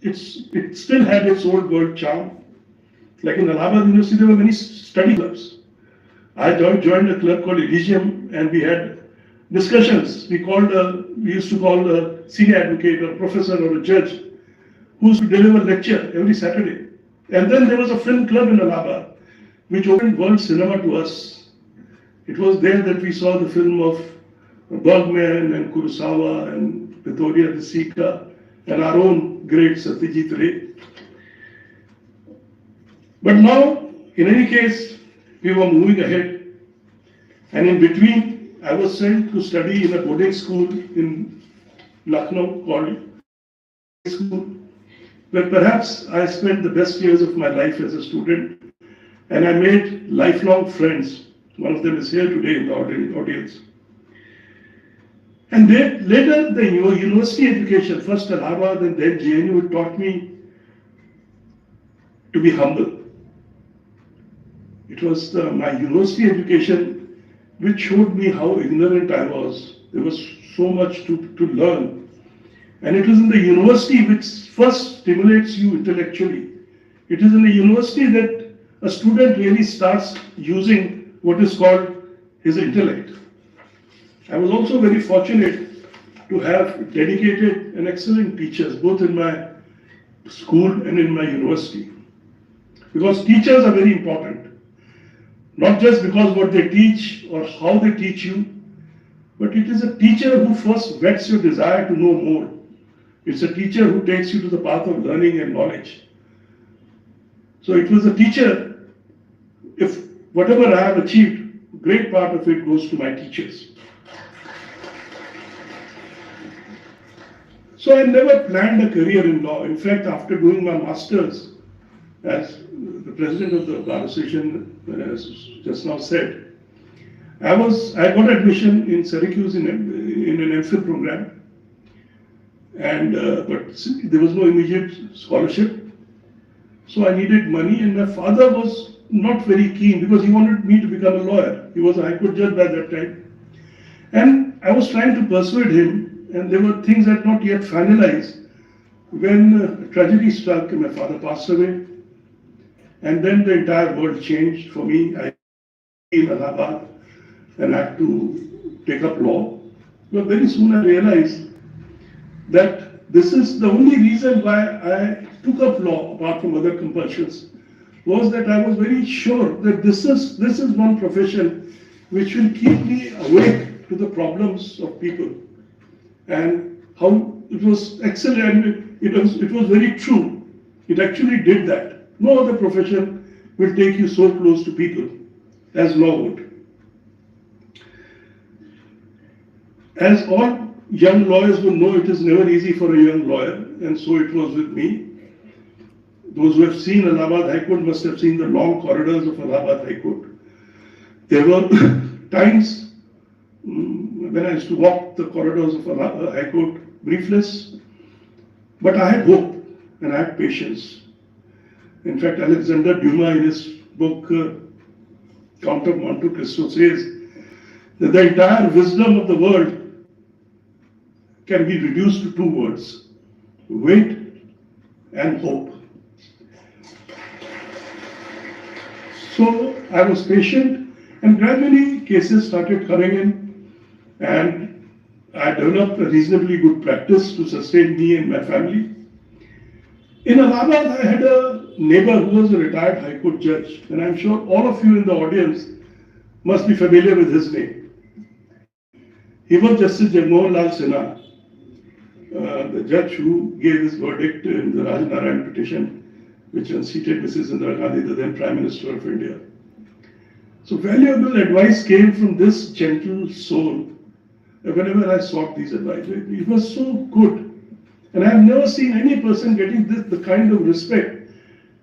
it still had its old world charm. Like in Allahabad University, there were many study clubs. I joined a club called Elysium, and we had discussions. We used to call a senior advocate or a professor or a judge who used to deliver a lecture every Saturday. And then there was a film club in Allahabad which opened world cinema to us. It was there that we saw the film of Bergman and Kurosawa and Vittoria De Sica and our own great Satyajit Ray. But now, in any case, we were moving ahead, and in between, I was sent to study in a boarding school in Lucknow called school, where perhaps I spent the best years of my life as a student, and I made lifelong friends. One of them is here today in the audience. And then later, the university education, first Allahabad and then JNU, taught me to be humble. It was my university education which showed me how ignorant I was. There was so much to learn. And it was in the university which first stimulates you intellectually. It is in the university that a student really starts using what is called his intellect. I was also very fortunate to have dedicated and excellent teachers, both in my school and in my university. Because teachers are very important. Not just because what they teach or how they teach you, but it is a teacher who first whets your desire to know more. It's a teacher who takes you to the path of learning and knowledge. So it was a teacher, if whatever I have achieved, great part of it goes to my teachers. So I never planned a career in law. In fact, after doing my master's, as the president of the Bar Association just now said, I got admission in Syracuse in an MPhil program, and but there was no immediate scholarship, so I needed money, and my father was not very keen because he wanted me to become a lawyer. He was a High Court judge by that time, and I was trying to persuade him, and there were things that not yet finalized when tragedy struck and my father passed away. And then the entire world changed for me. I came in Allahabad and had to take up law. But very soon I realized that this is the only reason why I took up law, apart from other compulsions, was that I was very sure that this is one profession which will keep me awake to the problems of people. And how it was excellent, it was very true. It actually did that. No other profession will take you so close to people as law would. As all young lawyers will know, it is never easy for a young lawyer, and so it was with me. Those who have seen Allahabad High Court must have seen the long corridors of Allahabad High Court. There were times when I used to walk the corridors of Allahabad High Court briefless, but I had hope and I had patience. In fact, Alexander Dumas in his book Count of Monte Cristo says that the entire wisdom of the world can be reduced to two words: wait and hope. So I was patient, and gradually cases started coming in, and I developed a reasonably good practice to sustain me and my family. In Allahabad, I had a neighbor who was a retired High Court judge, and I'm sure all of you in the audience must be familiar with his name. He was Justice Jagmohan Lal Sinha, the judge who gave his verdict in the Rajnarayan petition, which unseated Mrs. Indira Gandhi, the then Prime Minister of India. So valuable advice came from this gentle soul whenever I sought these advice. It was so good. And I have never seen any person getting the kind of respect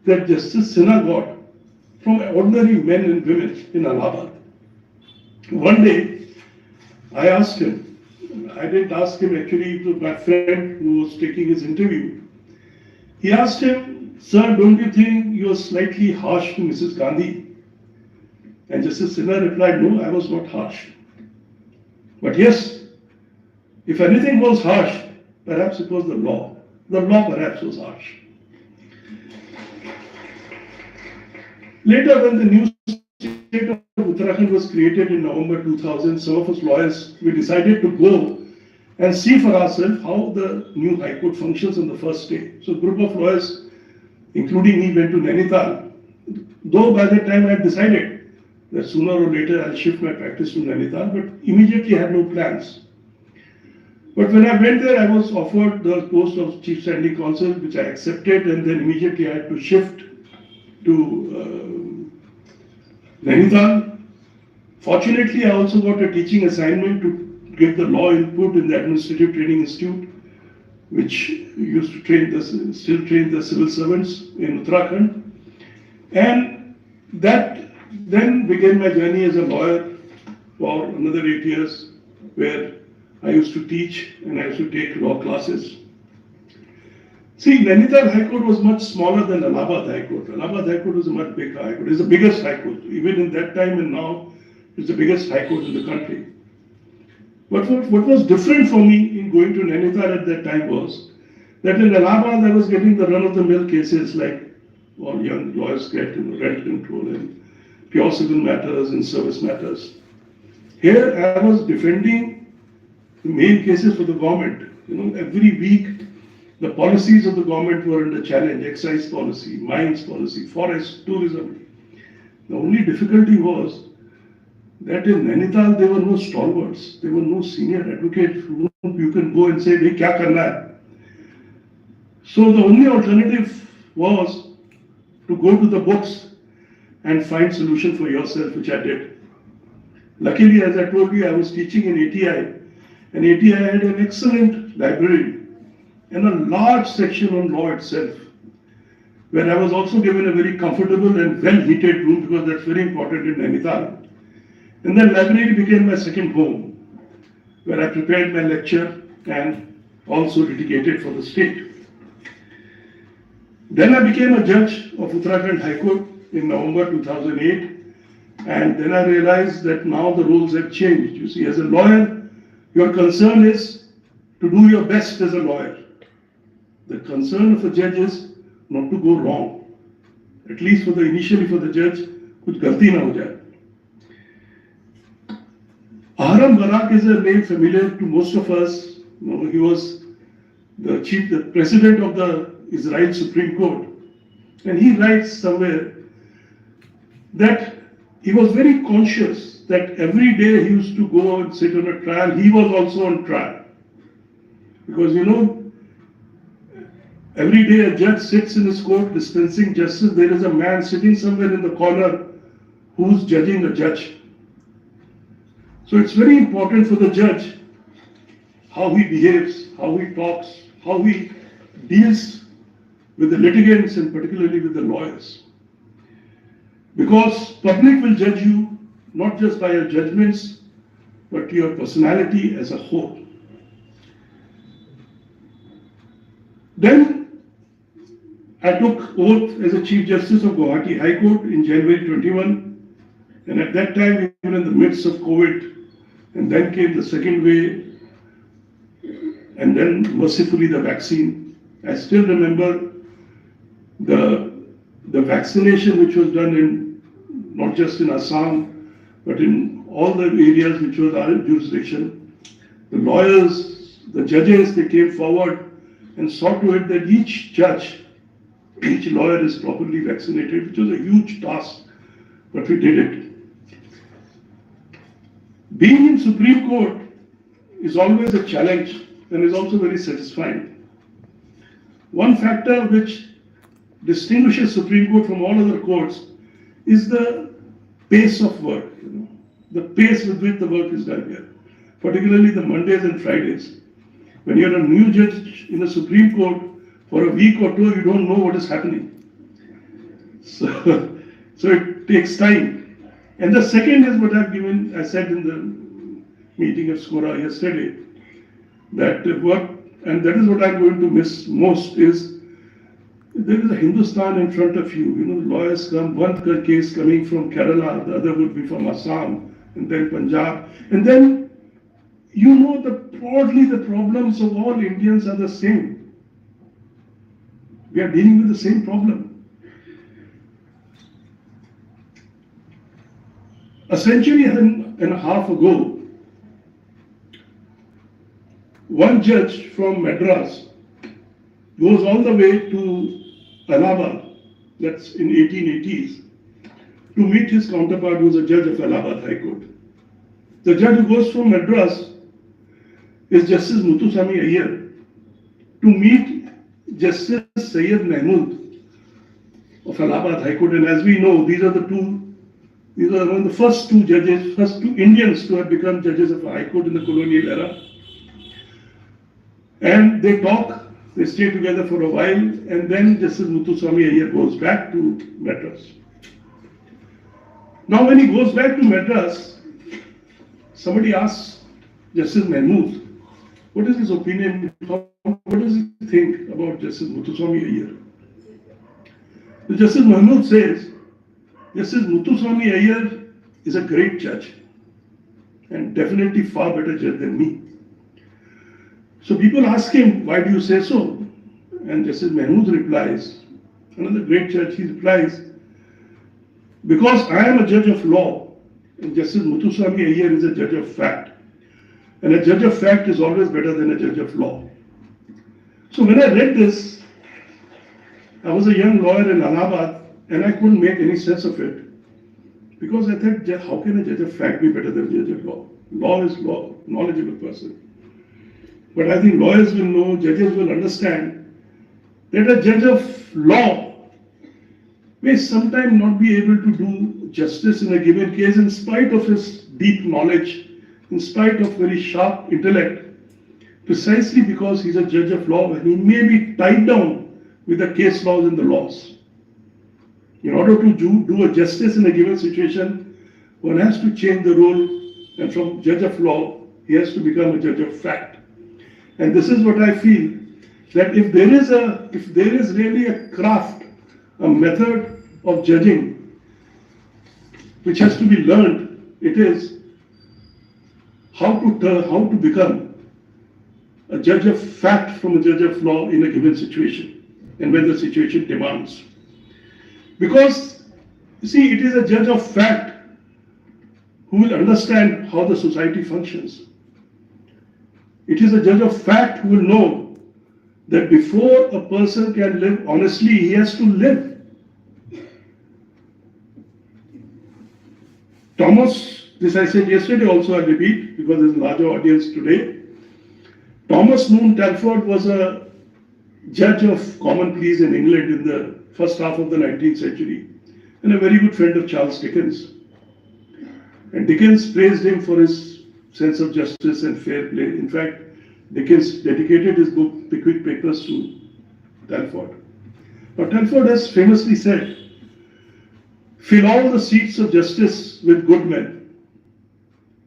that Justice Sinha got from ordinary men and women in Allahabad. One day, I asked him, I didn't ask him actually, it was my friend who was taking his interview. He asked him, "Sir, don't you think you are slightly harsh to Mrs. Gandhi?" And Justice Sinha replied, "No, I was not harsh. But yes, if anything was harsh, perhaps it was the law. The law perhaps was harsh. Later, when the new state of Uttarakhand was created in November 2000, some of us lawyers, we decided to go and see for ourselves how the new High Court functions on the first day. So a group of lawyers, including me, went to Nainital. Though by that time I had decided that sooner or later I'll shift my practice to Nainital, but immediately I had no plans. But when I went there, I was offered the post of Chief Standing Counsel, which I accepted, and then immediately I had to shift to Nainital. Fortunately, I also got a teaching assignment to give the law input in the Administrative Training Institute, which used to still train the civil servants in Uttarakhand. And that then began my journey as a lawyer for another 8 years, where I used to teach and I used to take law classes. See, Nainital High Court was much smaller than Allahabad High Court. Allahabad High Court was a much bigger High Court. It's the biggest High Court. Even in that time and now, it's the biggest High Court in the country. But what was different for me in going to Nainital at that time was that in Allahabad I was getting the run-of-the-mill cases like all young lawyers get in rent control and pure civil matters and service matters. Here I was defending the main cases for the government. Every week the policies of the government were under challenge: excise policy, mines policy, forest, tourism. The only difficulty was that in Nainital there were no stalwarts, there were no senior advocates whom you can go and say, "Bhai, kya karna hai?" So the only alternative was to go to the books and find solution for yourself, which I did. Luckily, as I told you, I was teaching in ATI, and ATI had an excellent library and a large section on law itself, where I was also given a very comfortable and well-heated room, because that's very important in Nainital. And then library became my second home, where I prepared my lecture and also litigated for the state. Then I became a judge of Uttarakhand High Court in November 2008, and then I realized that now the roles have changed. You see, as a lawyer, your concern is to do your best as a lawyer. The concern of a judge is not to go wrong. At least initially for the judge, kuch galti na ho jaye. Ahram Barak is a name familiar to most of us. He was the president of the Israel Supreme Court. And he writes somewhere that he was very conscious that every day he used to go and sit on a trial, he was also on trial. Because every day a judge sits in his court dispensing justice, there is a man sitting somewhere in the corner who's judging a judge. So it's very important for the judge how he behaves, how he talks, how he deals with the litigants and particularly with the lawyers. Because public will judge you not just by your judgments, but your personality as a whole. Then I took oath as a Chief Justice of Guwahati High Court in January 21, and at that time we were in the midst of COVID, and then came the second wave, and then mercifully the vaccine. I still remember the vaccination which was done not just in Assam, but in all the areas which was our jurisdiction. The lawyers, the judges, they came forward and saw to it that each judge, each lawyer is properly vaccinated, which was a huge task, but we did it. Being in Supreme Court is always a challenge and is also very satisfying. One factor which distinguishes Supreme Court from all other courts is the pace of work, the pace with which the work is done here, particularly the Mondays and Fridays. When you're a new judge in the Supreme Court, for a week or two, you don't know what is happening. So it takes time. And the second is what I said in the meeting of SCORA yesterday, that is what I'm going to miss most is, there is a Hindustan in front of you. Lawyers come, one case coming from Kerala, the other would be from Assam, and then Punjab. And then, broadly the problems of all Indians are the same. We are dealing with the same problem. A century and a half ago, one judge from Madras goes all the way to Allahabad, that's in 1880s, to meet his counterpart who was a judge of Allahabad High Court. The judge who goes from Madras is Justice Muthuswamy Iyer to meet Justice Syed Mahmood of Allahabad High Court. And as we know, these are one of the first two Indians to have become judges of a High Court in the colonial era. And they talk, they stay together for a while, and then Justice Muthuswamy Iyer goes back to Madras. Now when he goes back to Madras, somebody asks Justice Mahmood, what is his opinion, what does he think about Justice Muthuswamy Iyer? So Justice Mahmood says, Justice Muthuswamy Iyer is a great judge and definitely far better judge than me. So people ask him, why do you say so? And Justice Mahmood replies, another great judge, he replies, because I am a judge of law and Justice Muthuswamy Iyer is a judge of fact. And a judge of fact is always better than a judge of law. So when I read this, I was a young lawyer in Allahabad and I couldn't make any sense of it. Because I thought, how can a judge of fact be better than a judge of law? Law is law, knowledgeable person. But I think lawyers will know, judges will understand that a judge of law may sometimes not be able to do justice in a given case in spite of his deep knowledge, in spite of very sharp intellect, precisely because he's a judge of law and he may be tied down with the case laws and the laws. In order to do a justice in a given situation, one has to change the role, and from judge of law, he has to become a judge of fact. And this is what I feel, that if there is really a craft, a method of judging, which has to be learned, it is how to become a judge of fact from a judge of law in a given situation, and when the situation demands. Because, you see, it is a judge of fact who will understand how the society functions. It is a judge of fact who will know that before a person can live honestly, he has to live. This I said yesterday also, I repeat, because there's a larger audience today. Thomas Moon Telford was a judge of common pleas in England in the first half of the 19th century, and a very good friend of Charles Dickens. And Dickens praised him for his sense of justice and fair play. In fact, Dickens dedicated his book Pickwick Papers to Telford. Now Telford has famously said, fill all the seats of justice with good men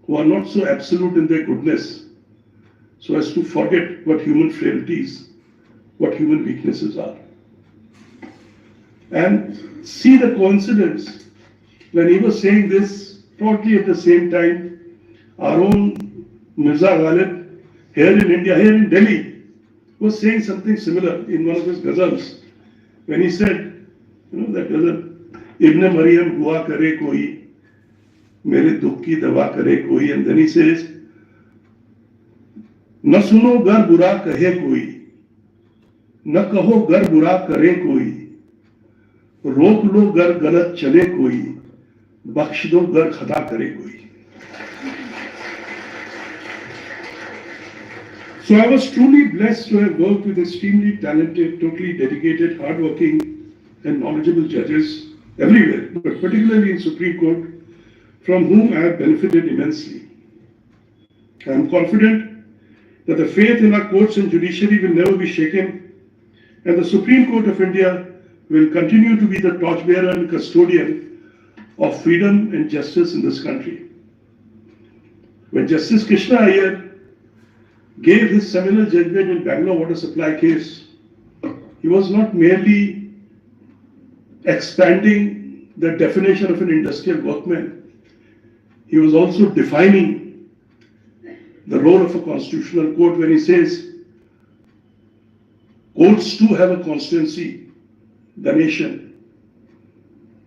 who are not so absolute in their goodness, so as to forget what human frailties, what human weaknesses are. And see the coincidence, when he was saying this, probably at the same time, our own Mirza Ghalib, here in India, here in Delhi, was saying something similar in one of his ghazals, when he said, that ghazal, Ibn Maryam hua kare koi, mere dukh ki dawa kare koi, and then he says, न सुनो गर बुरा कहे कोई, न कहो गर बुरा करे कोई, रोक लो गर गलत चले कोई, बख्श दो गर खता करे कोई. So I was truly blessed to have worked with extremely talented, totally dedicated, hardworking and knowledgeable judges everywhere, but particularly in Supreme Court, from whom I have benefited immensely. I am confident that the faith in our courts and judiciary will never be shaken, and the Supreme Court of India will continue to be the torchbearer and custodian of freedom and justice in this country. When Justice Krishna Iyer gave his seminal judgment in Bangalore water supply case, he was not merely expanding the definition of an industrial workman, he was also defining the role of a constitutional court when he says, Courts too have a constituency, the nation.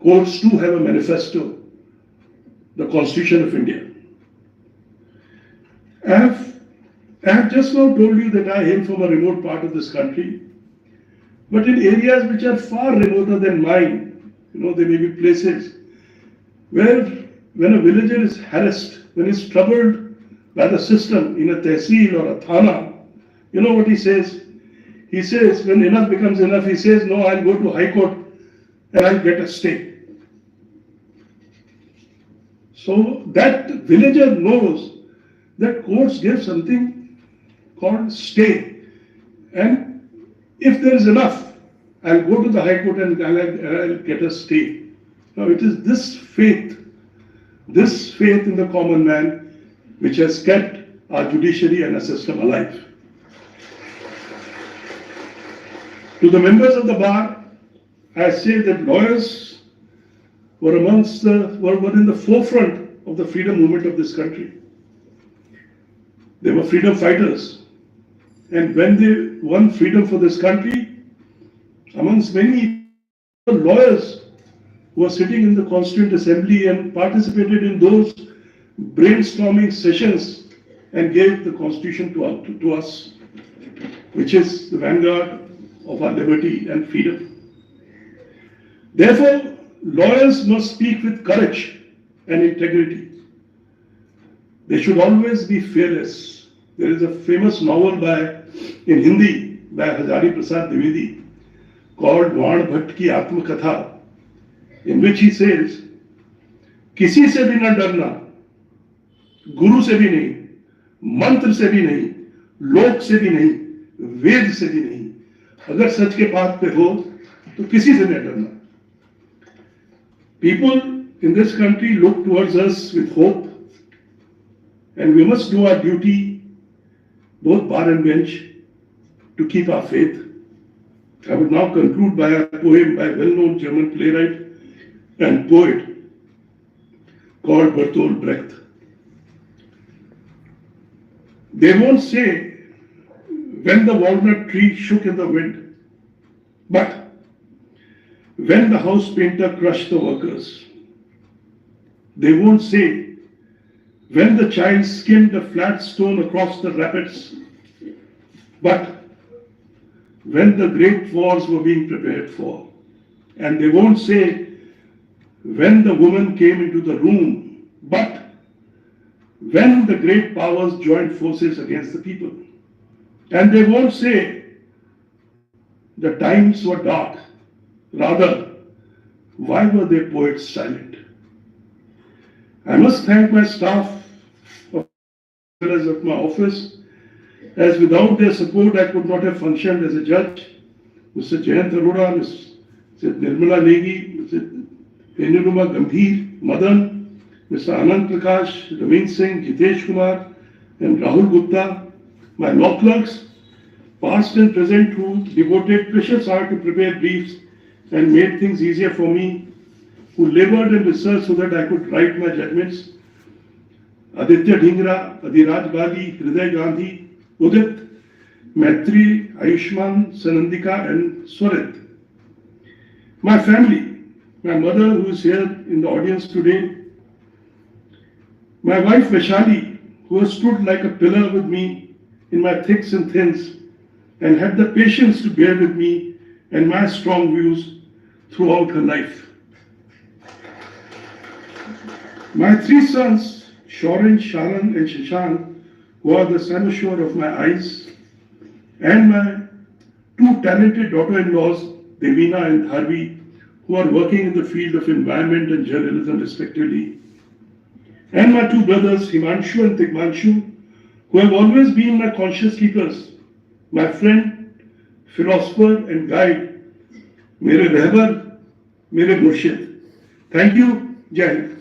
Courts too have a manifesto, the Constitution of India. I have just now told you that I hail from a remote part of this country, but in areas which are far remoter than mine, there may be places where when a villager is harassed, when he's troubled by the system in a tehsil or a thana, you know what he says? He says, when enough becomes enough, he says, no, I'll go to High Court and I'll get a stay. So that villager knows that courts give something called stay. And if there is enough, I'll go to the High Court and I'll get a stay. Now it is this faith in the common man which has kept our judiciary and our system alive. To the members of the bar, I say that lawyers were in the forefront of the freedom movement of this country. They were freedom fighters. And when they won freedom for this country, amongst many lawyers who were sitting in the Constituent Assembly and participated in those brainstorming sessions and gave the Constitution to us, which is the vanguard of our liberty and freedom. Therefore, lawyers must speak with courage and integrity. They should always be fearless. There is a famous novel in Hindi by Hazari Prasad Dwivedi called Vaan Bhatt Ki Atmakatha, in which he says, किसी से भी न डरना, गुरु से भी नहीं, मंत्र से भी नहीं, लोक से भी नहीं, वेद से भी नहीं, अगर सच के पाथ पे हो तो किसी से न डरना. People in this country look towards us with hope, and we must do our duty, both bar and bench, to keep our faith. I would now conclude by a poem by a well-known German playwright and poet called Bertolt Brecht. They won't say when the walnut tree shook in the wind, but when the house painter crushed the workers. They won't say when the child skimmed a flat stone across the rapids, but when the great wars were being prepared for. And they won't say when the woman came into the room, but when the great powers joined forces against the people. And they won't say the times were dark. Rather, why were their poets silent? I must thank my staff as well as of my office, as without their support I could not have functioned as a judge. Mr. Jayant Arora, Ms. Nirmala Negi, Mr. Penuruma Gambhir, Madan, Mr. Anand Prakash, Raveen Singh, Jitesh Kumar, and Rahul Gupta, my law clerks, past and present, who devoted precious hours to prepare briefs and made things easier for me, who labored and researched so that I could write my judgments. Aditya Dhingra, Adhiraj Bali, Hriday Gandhi, Udit, Maitri, Ayushman, Sanandika, and Swarit. My family, my mother who is here in the audience today, my wife Vaishali, who has stood like a pillar with me in my thicks and thins and had the patience to bear with me and my strong views throughout her life. My three sons, Shorin, Sharan, and Shashank, who are the cynosure of my eyes, and my two talented daughter-in-laws, Devina and Dharvi, who are working in the field of environment and journalism respectively, and my two brothers, Himanshu and Tigmanshu, who have always been my conscience keepers, my friend, philosopher and guide, mere rehbar, mere murshid. Thank you. Jai Hind.